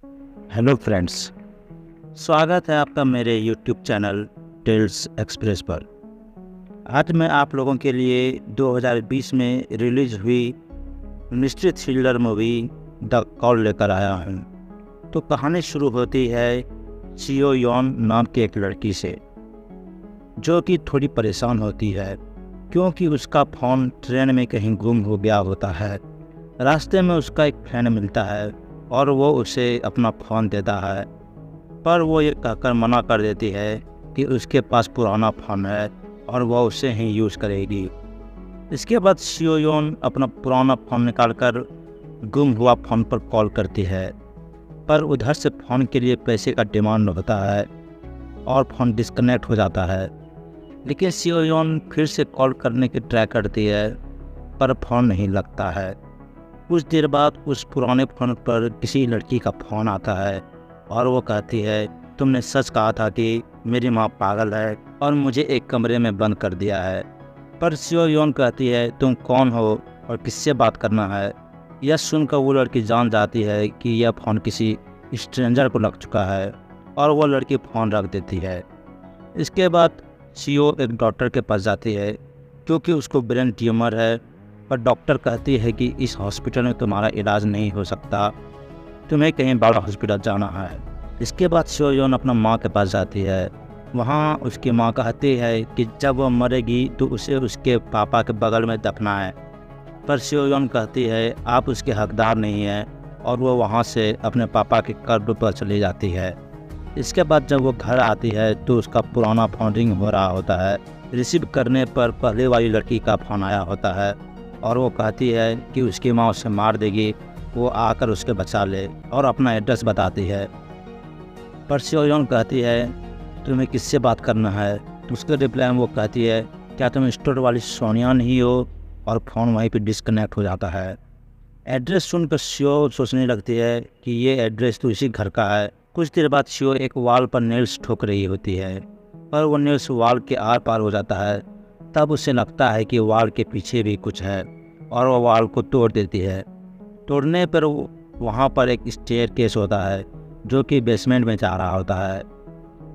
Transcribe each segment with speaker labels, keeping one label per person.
Speaker 1: Hello friends, स्वागत है आपका मेरे यूट्यूब चैनल टेल्स एक्सप्रेस पर। आज मैं आप लोगों के लिए 2020 में रिलीज हुई mystery thriller movie the call लेकर आया हूँ। तो कहानी शुरू होती है सियो योन नाम की एक लड़की से, जो कि थोड़ी परेशान होती है क्योंकि उसका फ़ोन ट्रेन में कहीं गुम हो गया होता है। रास्ते में उसका एक फ्रेंड मिलता है और वो उसे अपना फ़ोन देता है, पर वो ये कहकर मना कर देती है कि उसके पास पुराना फ़ोन है और वह उसे ही यूज़ करेगी। इसके बाद शियोयोन अपना पुराना फ़ोन निकालकर गुम हुआ फ़ोन पर कॉल करती है, पर उधर से फ़ोन के लिए पैसे का डिमांड होता है और फ़ोन डिस्कनेक्ट हो जाता है। लेकिन शियोयोन फिर से कॉल करने की ट्राई करती है, पर फ़ोन नहीं लगता है। कुछ देर बाद उस पुराने फ़ोन पर किसी लड़की का फ़ोन आता है और वो कहती है, तुमने सच कहा था कि मेरी माँ पागल है और मुझे एक कमरे में बंद कर दिया है। पर सियोयोन कहती है, तुम कौन हो और किससे बात करना है। यह सुनकर वो लड़की जान जाती है कि यह फ़ोन किसी स्ट्रेंजर को लग चुका है और वो लड़की फ़ोन रख देती है। इसके बाद सियो एक डॉक्टर के पास जाती है क्योंकि उसको ब्रेन ट्यूमर है, पर डॉक्टर कहती है कि इस हॉस्पिटल में तुम्हारा इलाज नहीं हो सकता, तुम्हें कहीं बड़ा हॉस्पिटल जाना है। इसके बाद सियोयोन अपना माँ के पास जाती है। वहाँ उसकी माँ कहती है कि जब वह मरेगी तो उसे उसके पापा के बगल में दफना है, पर सियोयोन कहती है आप उसके हकदार नहीं हैं और वो वहाँ से अपने पापा के कब्र पर चली जाती है। इसके बाद जब वो घर आती है तो उसका पुराना फ़ोन रिंग हो रहा होता है। रिसीव करने पर पहले वाली लड़की का फ़ोन आया होता है और वो कहती है कि उसकी माँ उसे मार देगी, वो आकर उसके बचा ले और अपना एड्रेस बताती है। पर सियोयोन कहती है तुम्हें किससे बात करना है। उसके रिप्लाई में वो कहती है, क्या तुम स्टोर वाली सोनिया नहीं हो, और फ़ोन वहीं पे डिस्कनेक्ट हो जाता है। एड्रेस सुनकर सियो सोचने लगती है कि ये एड्रेस तो इसी घर का है। कुछ देर बाद सियो एक वाल पर नेल्स ठोक रही होती है, पर वो नेल्स वाल के आर पार हो जाता है। तब उसे लगता है कि वाल के पीछे भी कुछ है और वह वाल को तोड़ देती है। तोड़ने पर वहाँ पर एक स्टेयरकेस होता है जो कि बेसमेंट में जा रहा होता है।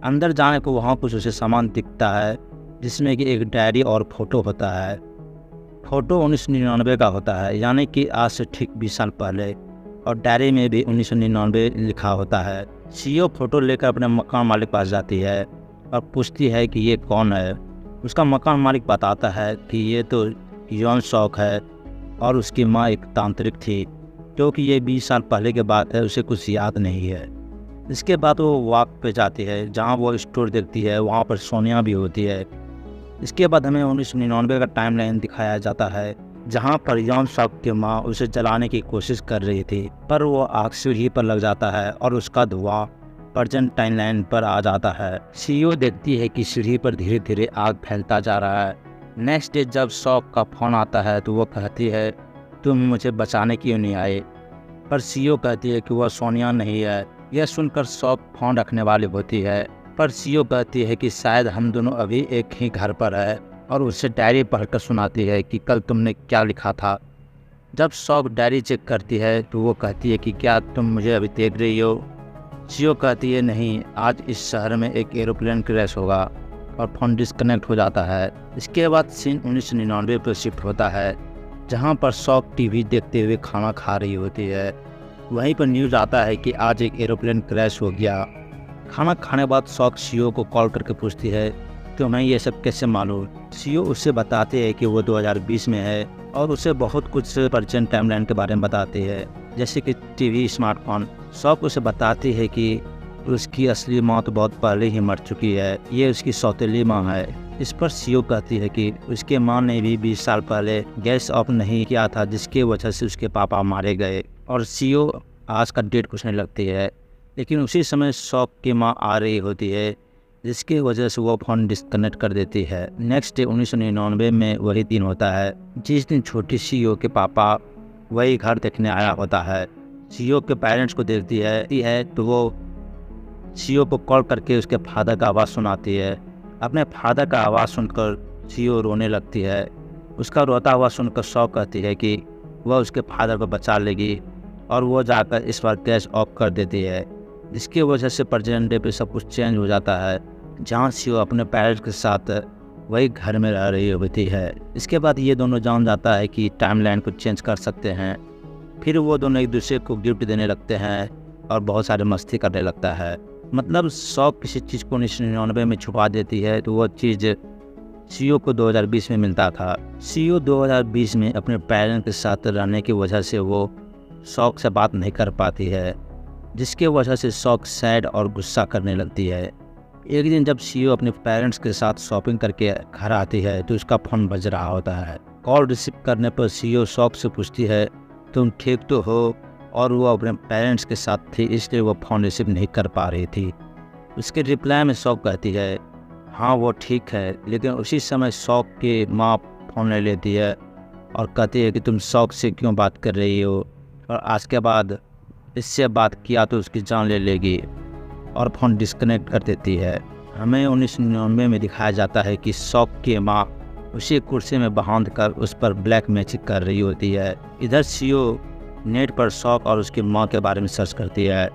Speaker 1: अंदर जाने को वहाँ कुछ उसे सामान दिखता है जिसमें कि एक डायरी और फ़ोटो होता है। फ़ोटो 1999 का होता है, यानी कि आज से ठीक 20 साल पहले, और डायरी में भी 1999 लिखा होता है। सीईओ फ़ोटो लेकर अपने मकान मालिक पास जाती है और पूछती है कि ये कौन है। उसका मकान मालिक बताता है कि ये तो योन सॉक है और उसकी माँ एक तांत्रिक थी, क्योंकि ये 20 साल पहले की बात है, उसे कुछ याद नहीं है। इसके बाद वो वॉक पे जाती है जहाँ वो स्टोर देखती है, वहाँ पर सोनिया भी होती है। इसके बाद हमें 1999 का टाइम लाइन दिखाया जाता है जहाँ पर योन सॉक की माँ उसे जलाने की कोशिश कर रही थी, पर वो आग सीढ़ी पर लग जाता है और उसका धुआं प्रेजेंट टाइम लाइन पर आ जाता है। सीईओ देखती है कि सीढ़ी पर धीरे धीरे आग फैलता जा रहा है। नेक्स्ट डे जब सॉक का फ़ोन आता है तो वो कहती है तुम मुझे बचाने क्यों नहीं आए, पर सीईओ कहती है कि वह सोनिया नहीं है। यह सुनकर सॉक फ़ोन रखने वाली होती है, पर सीईओ कहती है कि शायद हम दोनों अभी एक ही घर पर है, और उसे डायरी पढ़कर सुनाती है कि कल तुमने क्या लिखा था। जब सॉक डायरी चेक करती है तो वो कहती है कि क्या तुम मुझे अभी देख रही हो। सीईओ कहती है नहीं, आज इस शहर में एक एरोप्लेन क्रैश होगा, और फ़ोन डिस्कनेक्ट हो जाता है। इसके बाद सीन 1999 पर शिफ्ट होता है जहां पर सॉक टीवी देखते हुए खाना खा रही होती है। वहीं पर न्यूज़ आता है कि आज एक एरोप्लेन क्रैश हो गया। खाना खाने बाद सॉक सीईओ को कॉल करके पूछती है तुम्हें ये सब कैसे मालूम। सीईओ उससे बताते हैं कि वो 2020 में है और उसे बहुत कुछ प्रेजेंट टाइमलाइन के बारे में बताती है, जैसे कि टीवी, स्मार्टफोन। सॉक उसे बताती है कि उसकी असली माँ तो बहुत पहले ही मर चुकी है, ये उसकी सौतेली माँ है। इस पर सीईओ कहती है कि उसके माँ ने भी 20 साल पहले गैस ऑफ नहीं किया था, जिसकी वजह से उसके पापा मारे गए। और सीईओ आज का डेट पूछने लगती है, लेकिन उसी समय सॉक की माँ आ रही होती है, जिसकी वजह से वो फ़ोन डिस्कनेक्ट कर देती है। नेक्स्ट डे 1999 में वही दिन होता है जिस दिन छोटी सीईओ के पापा वही घर देखने आया होता है। सीईओ के पेरेंट्स को देखती है तो वो सीईओ को कॉल करके उसके फादर का आवाज़ सुनाती है। अपने फादर का आवाज़ सुनकर सीईओ रोने लगती है। उसका रोता हुआ सुनकर सॉक कहती है कि वह उसके फादर को बचा लेगी, और वो जाकर इस बार गैस ऑफ कर देती है, जिसकी वजह से प्रेजेंट डे पे सब कुछ चेंज हो जाता है, जहाँ सीओ अपने पेरेंट्स के साथ वही घर में रह रही होती है। इसके बाद ये दोनों जान जाता है कि टाइमलाइन को चेंज कर सकते हैं। फिर वो दोनों एक दूसरे को गिफ्ट देने लगते हैं और बहुत सारे मस्ती करने लगता है। मतलब शॉक किसी चीज़ को 1999 में छुपा देती है, तो वो चीज़ सीओ को 2020 में मिलता था। सीओ 2020 में अपने पेरेंट्स के साथ रहने की वजह से वो शॉक से बात नहीं कर पाती है, जिसके वजह से शॉक सैड और गुस्सा करने लगती है। एक दिन जब सीओ अपने पेरेंट्स के साथ शॉपिंग करके घर आती है तो उसका फ़ोन बज रहा होता है। कॉल रिसीव करने पर सीओ शॉक से पूछती है, तुम ठीक तो हो? और वो अपने पेरेंट्स के साथ थी, इसलिए वो फ़ोन रिसीव नहीं कर पा रही थी। उसके रिप्लाई में शॉक कहती है, हाँ वो ठीक है। लेकिन उसी समय शॉक की माँ फ़ोन ले लेती है और कहती है कि तुम शॉक से क्यों बात कर रही हो, और आज के बाद इससे बात किया तो उसकी जान ले लेगी, और फ़ोन डिस्कनेक्ट कर देती है। हमें 1999 में दिखाया जाता है कि शॉक की माँ उसी कुर्सी में बांध कर उस पर ब्लैक मैजिक कर रही होती है। इधर सीओ नेट पर शॉक और उसकी माँ के बारे में सर्च करती है,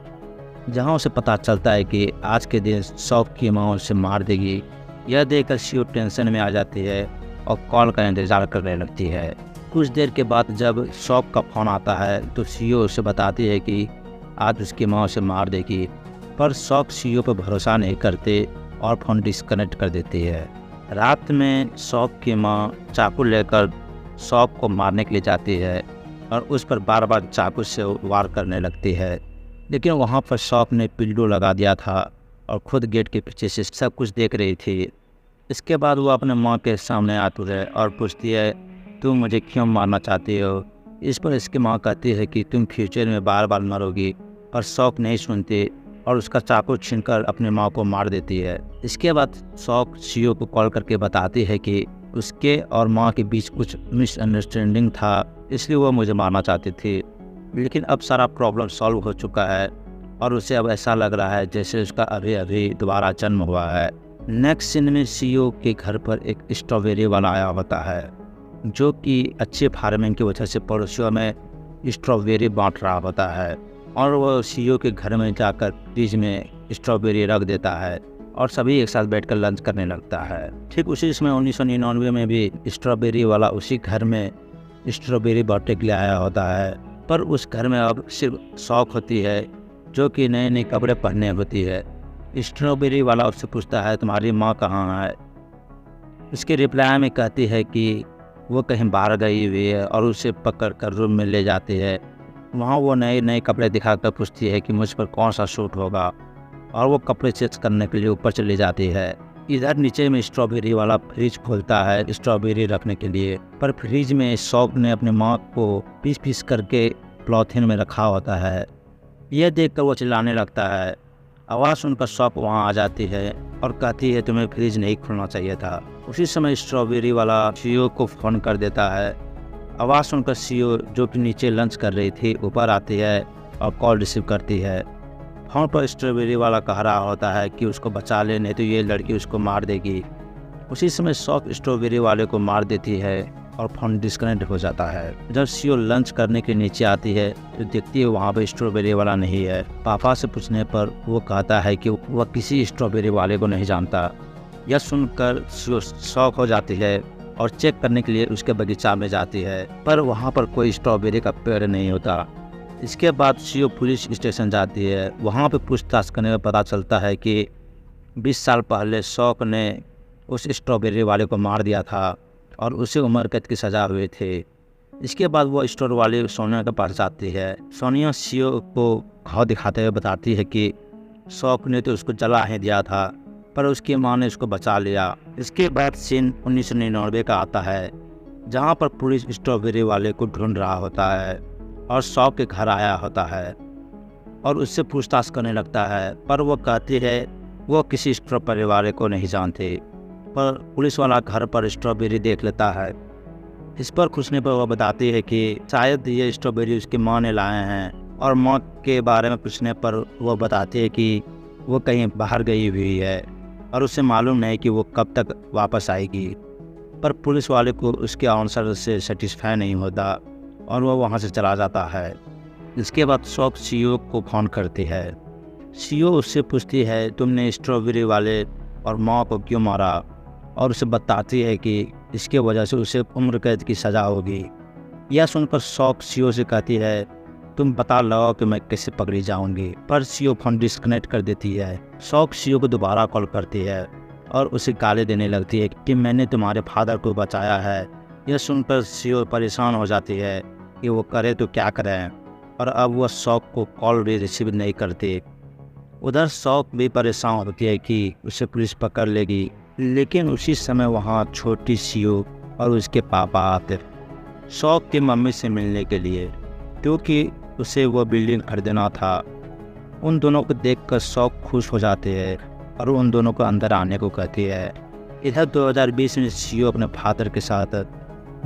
Speaker 1: जहाँ उसे पता चलता है कि आज के दिन शॉक की माँ उसे मार देगी। यह देखकर सीओ टेंशन में आ जाती है और कॉल का इंतज़ार करने लगती है। कुछ देर के बाद जब शॉक का फ़ोन आता है तो सीओ उसे बताती है कि आज उसकी माँ उसे मार देगी, पर शॉक सीओ पर भरोसा नहीं करते और फ़ोन डिस्कनेक्ट कर देती है। रात में शॉक की माँ चाकू लेकर शॉक को मारने के लिए जाती है और उस पर बार बार चाकू से वार करने लगती है, लेकिन वहाँ पर शॉक ने पिल्लू लगा दिया था और खुद गेट के पीछे से सब कुछ देख रही थी। इसके बाद वो अपने माँ के सामने आती है और पूछती है, तुम मुझे क्यों मारना चाहती हो? इस पर इसकी माँ कहती है कि तुम फ्यूचर में बार बार मरोगी, पर शॉक नहीं सुनती और उसका चाकू छीनकर अपनी माँ को मार देती है। इसके बाद शॉक सीओ को कॉल करके बताती है कि उसके और माँ के बीच कुछ मिसअंडरस्टैंडिंग था, इसलिए वो मुझे मारना चाहती थी। लेकिन अब सारा प्रॉब्लम सॉल्व हो चुका है और उसे अब ऐसा लग रहा है जैसे उसका अभी अभी दोबारा जन्म हुआ है। नेक्स्ट सीन में सीओ के घर पर एक स्ट्रॉबेरी वाला आया होता है, जो कि अच्छे फार्मिंग की वजह से पड़ोसियों में स्ट्रॉबेरी बांट रहा होता है, और वो सीओ के घर में जाकर फ्रिज में स्ट्रॉबेरी रख देता है और सभी एक साथ बैठकर लंच करने लगता है। ठीक उसी समय 1999 में भी स्ट्रॉबेरी वाला उसी घर में स्ट्रॉबेरी बांटने के लिए आया होता है, पर उस घर में अब सिर्फ शॉक होती है, जो कि नए नए कपड़े पहने होती है। स्ट्रॉबेरी वाला उससे पूछता है, तुम्हारी माँ कहाँ है? उसके रिप्लाई में कहती है कि वो कहीं बाहर गई हुई है, और उसे पकड़ कर रूम में ले जाती है। वहाँ वो नए नए कपड़े दिखाकर पूछती है कि मुझ पर कौन सा सूट होगा, और वो कपड़े चेक करने के लिए ऊपर चली जाती है। इधर नीचे में स्ट्रॉबेरी वाला फ्रिज खोलता है स्ट्रॉबेरी रखने के लिए, पर फ्रिज में शॉक ने अपनी माँ को पीस पीस करके पॉलीथिन में रखा होता है। यह देखकर वो चिल्लाने लगता है। आवाज़ सुनकर शॉक वहाँ आ जाती है और कहती है, तुम्हें फ्रिज नहीं खोलना चाहिए था। उसी समय स्ट्रॉबेरी वाला सीओ को फ़ोन कर देता है। आवाज़ सुनकर सीओ, जो कि नीचे लंच कर रही थी, ऊपर आती है और कॉल रिसीव करती है। फ़ोन पर स्ट्रॉबेरी वाला कह रहा होता है कि उसको बचा ले, नहीं तो ये लड़की उसको मार देगी। उसी समय शॉक स्ट्रॉबेरी वाले को मार देती है और फ़ोन डिस्कनेक्ट हो जाता है। जब सीओ लंच करने के नीचे आती है तो देखती है वहाँ पर स्ट्रॉबेरी वाला नहीं है। पापा से पूछने पर वो कहता है कि वह किसी स्ट्रॉबेरी वाले को नहीं जानता। यह सुनकर सीओ शॉक हो जाती है और चेक करने के लिए उसके बगीचा में जाती है, पर वहाँ पर कोई स्ट्रॉबेरी का पेड़ नहीं होता। इसके बाद सीओ पुलिस स्टेशन जाती है। वहाँ पर पूछताछ करने में पता चलता है कि 20 साल पहले शॉक ने उस स्ट्रॉबेरी वाले को मार दिया था और उसे उम्र कैद की सज़ा हुई थी। इसके बाद वो स्टोर वाली सोनिया के पास जाती है। सोनिया सीओ को घाव दिखाते हुए बताती है कि शॉक ने तो उसको जला ही दिया था, पर उसकी माँ ने उसको बचा लिया। इसके बाद सीन 1999 का आता है, जहाँ पर पुलिस स्ट्रॉबेरी वाले को ढूंढ रहा होता है और शॉक के घर आया होता है और उससे पूछताछ करने लगता है, पर वो कहती है वो किसी स्ट्रॉबेरी वाले को नहीं जानती। पर पुलिस वाला घर पर स्ट्रॉबेरी देख लेता है। इस पर खुशने पर वह बताती है कि शायद ये स्ट्रॉबेरी उसकी माँ ने लाए हैं, और माँ के बारे में पूछने पर वह बताती है कि वो कहीं बाहर गई हुई है और उसे मालूम नहीं कि वो कब तक वापस आएगी। पर पुलिस वाले को उसके आंसर से सेटिस्फाई नहीं होता और वह वहाँ से चला जाता है। इसके बाद शौक सीईओ को फ़ोन करती है। सीईओ उससे पूछती है तुमने स्ट्रॉबेरी वाले और माँ को क्यों मारा, और उसे बताती है कि इसके वजह से उसे उम्र कैद की सज़ा होगी। यह सुनकर शौक सीईओ से कहती है तुम पता लगाओ कि मैं कैसे पकड़ी जाऊंगी, पर सीईओ फोन डिस्कनेक्ट कर देती है। शौक सीईओ को दोबारा कॉल करती है और उसे गाली देने लगती है कि मैंने तुम्हारे फादर को बचाया है। यह सुनकर सीईओ परेशान हो जाती है कि वो करे तो क्या करें, और अब वह शौक को कॉल भी रिसीव नहीं करती। उधर शौक भी परेशान होती है कि उसे पुलिस पकड़ लेगी, लेकिन उसी समय वहाँ छोटी सीईओ और उसके पापा आते शौक की मम्मी से मिलने के लिए, क्योंकि उसे वो बिल्डिंग खरीदना था। उन दोनों को देखकर शौक खुश हो जाते हैं और उन दोनों को अंदर आने को कहती है। इधर 2020 में सीईओ अपने फादर के साथ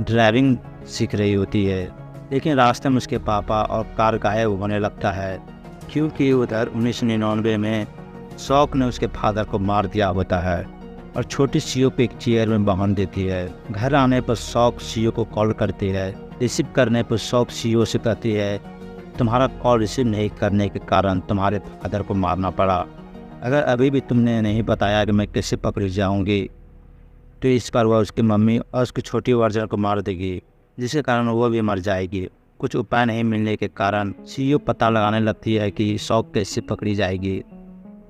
Speaker 1: ड्राइविंग सीख रही होती है, लेकिन रास्ते में उसके पापा और कार गायब होने लगता है, क्योंकि उधर 1999 में शौक ने उसके फादर को मार दिया होता है और छोटी सीईओ को एक चेयर में बांध देती है। घर आने पर शौक सीईओ को कॉल करती है। रिसीव करने पर शौक सीईओ से कहती है तुम्हारा कॉल रिसीव नहीं करने के कारण तुम्हारे फादर को मारना पड़ा। अगर अभी भी तुमने नहीं बताया कि मैं कैसे पकड़ी जाऊंगी, तो इस पर वह उसकी मम्मी और उसकी छोटी वर्जन को मार देगी, जिसके कारण वो भी मर जाएगी। कुछ उपाय नहीं मिलने के कारण सीईओ पता लगाने लगती है कि शौक कैसे पकड़ी जाएगी।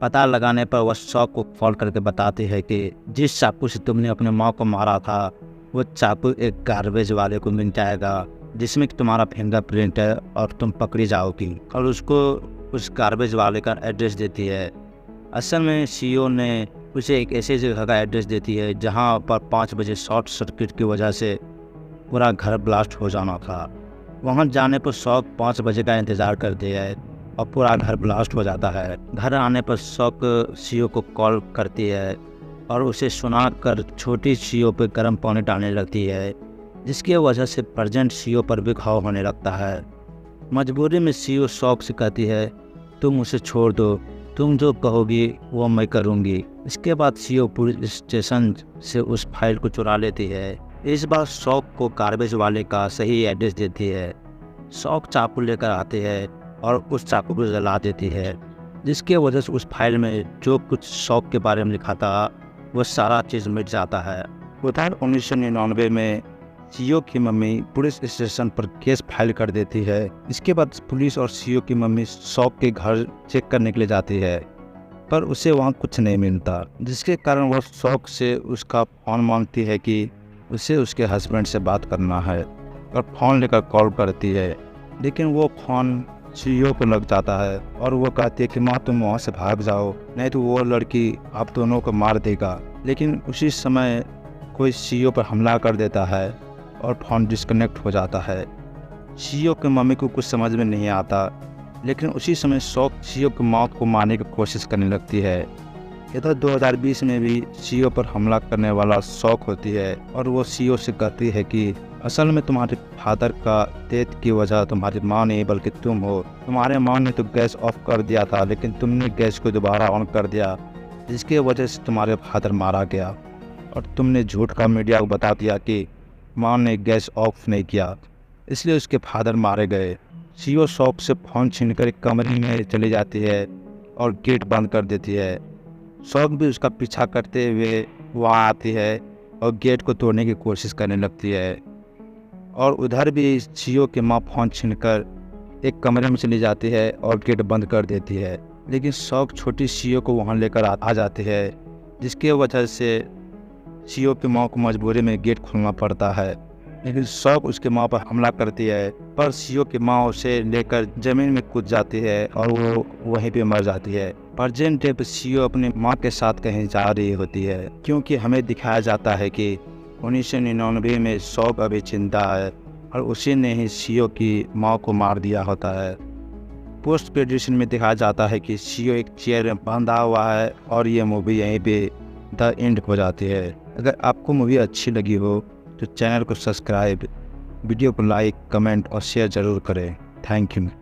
Speaker 1: पता लगाने पर वह शौक को कॉल करके बताती है कि जिस चाकू से तुमने अपने माँ को मारा था, वो चाकू एक गार्बेज वाले को मिल जाएगा, जिसमें कि तुम्हारा फिंगरप्रिंट है और तुम पकड़ी जाओगी। और उसको उस गार्बेज वाले का एड्रेस देती है। असल में सीईओ ने उसे एक ऐसी जगह का एड्रेस देती है जहाँ पर 5 बजे शॉर्ट सर्किट की वजह से पूरा घर ब्लास्ट हो जाना था। वहाँ जाने पर शौक 5 बजे का इंतज़ार करती है और पूरा घर ब्लास्ट हो जाता है। घर आने पर शौक सीईओ को कॉल करती है और उसे सुनाकर छोटी सीईओ पर गर्म पानी डालने लगती है, जिसकी वजह से प्रेजेंट सीईओ पर भी घाव होने लगता है। मजबूरी में सीईओ शौक से कहती है तुम उसे छोड़ दो, तुम जो कहोगी वो मैं करूँगी। इसके बाद सीईओ पुलिस स्टेशन से उस फाइल को चुरा लेती है। इस बार शौक को गार्बेज वाले का सही एड्रेस देती है। शौक चाकू लेकर आते हैं और उस चाकू को जला देती है, जिसके वजह से उस फाइल में जो कुछ शौक के बारे में लिखा था वो सारा चीज़ मिट जाता है। उधर 1999 में सीईओ की मम्मी पुलिस स्टेशन पर केस फाइल कर देती है। इसके बाद पुलिस और सीईओ की मम्मी शौक के घर चेक करने के लिए जाती है, पर उसे वहाँ कुछ नहीं मिलता, जिसके कारण वह शौक से उसका फ़ोन मांगती है कि उसे उसके हस्बैंड से बात करना है, और फ़ोन लेकर कॉल करती है। लेकिन वो फ़ोन सीईओ को लग जाता है और वो कहती है कि माँ तुम वहाँ से भाग जाओ, नहीं तो वो लड़की आप दोनों को मार देगा। लेकिन उसी समय कोई सीईओ पर हमला कर देता है और फ़ोन डिस्कनेक्ट हो जाता है। सीईओ की मम्मी को कुछ समझ में नहीं आता, लेकिन उसी समय शौक सीईओ की मौत को मारने की कोशिश करने लगती है। इधर 2020 में भी सीईओ पर हमला करने वाला शौक होती है और वो सीईओ से कहती है कि असल में तुम्हारे फादर का डेथ की वजह तुम्हारी माँ नहीं बल्कि तुम हो। तुम्हारे माँ ने तो गैस ऑफ कर दिया था, लेकिन तुमने गैस को दोबारा ऑन कर दिया, जिसकी वजह से तुम्हारे फादर मारा गया, और तुमने झूठ का मीडिया को बता दिया कि माँ ने गैस ऑफ नहीं किया, इसलिए उसके फादर मारे गए। सीईओ शौक से फ़ोन छीनकर एक कमरे में चली जाती है और गेट बंद कर देती है। शौक भी उसका पीछा करते हुए वहाँ आती है और गेट को तोड़ने की कोशिश करने लगती है, और उधर भी सीईओ की माँ फ़ोन छीनकर एक कमरे में चली जाती है और गेट बंद कर देती है। लेकिन शौक छोटी सीईओ को वहाँ लेकर आ जाती है, जिसकी वजह से सीईओ की माँ को मजबूरी में गेट खोलना पड़ता है। लेकिन शौक उसके माँ पर हमला करती है, पर सीईओ की माँ उसे लेकर ज़मीन में कूद जाती है और वो वहीं पे मर जाती है। प्रेजेंट डे पर सीईओ अपनी माँ के साथ कहीं जा रही होती है, क्योंकि हमें दिखाया जाता है कि 1999 में शौक अभी जिंदा है और उसी ने ही सीईओ की माँ को मार दिया होता है। पोस्ट क्रेडिशन में दिखाया जाता है कि सीईओ एक चेयर में बंधा हुआ है और ये मूवी यहीं पे द एंड हो जाती है। अगर आपको मूवी अच्छी लगी हो तो चैनल को सब्सक्राइब, वीडियो को लाइक, कमेंट और शेयर ज़रूर करें। Thank you.